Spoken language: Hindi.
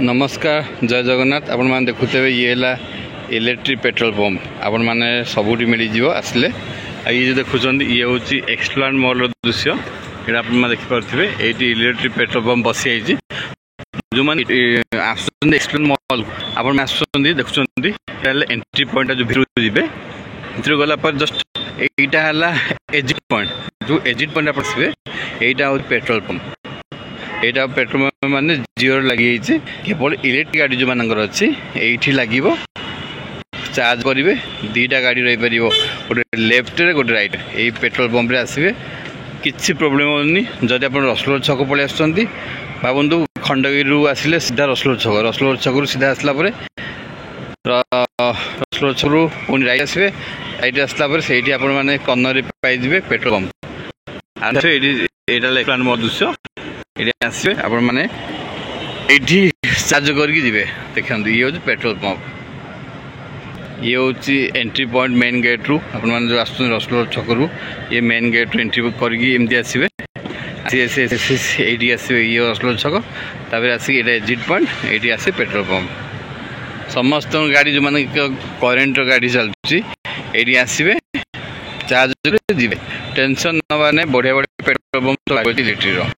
नमस्कार जय जगन्नाथ आपण मैंने देखुते ये है इलेक्ट्रिक पेट्रोल पंप आपण मैंने सबुठी मिल आसले ये जो देखुं ये हूँ एक्सप्लान मॉल दृश्य ये आप देखिपे ये इलेक्ट्रिक पेट्रोल पंप बसी जो मैंने एक्सप्लान मॉल आप देखुं एंट्री पॉइंट जो भितर जी भितर गलापर जस्ट यहाँ है एजिट पॉइंट जो एजिट पॉइंट आप यहाँ हूँ पेट्रोल पंप यहाँ पेट्रोल माने जिओ लगी केवल इलेक्ट्रिक गाड़ी जो मानकर अच्छी ये लगे चार्ज करेंगे दीटा गाड़ी रही पार गोटे लेफ्ट रे गोटे राइट यही पेट्रोल पंप आसवे किसी प्रोब्लेम होनी जदि आप रसलोर छक पलि आसुँच भावतु खंडगिरी आसिले सीधा रसलोर छक सीधा आसला रसलोर छक पुणी राइट आसवे राइट आसला से कर्नर पाइबे पेट्रोल पंप यहाँ मो दृश्य ये आसवे आप मैंने ये चार्ज करके देखते ये हूँ पेट्रोल पंप ये हूँ एंट्री पॉइंट मेन गेट रू आप जो आस रसलोर छकरू ये मेन गेट रू एंट्री करके आसवे ये आसवे ये रसलोर छक तापर आसिक एजिट पॉइंट ये आसे पेट्रोल पंप समस्त गाड़ी जो मैंने करेन्ट गाड़ी चलती ये आसवे चार्ज जी टेंशन ना बढ़िया बढ़िया पेट्रोल पंप तो इलेक्ट्रिक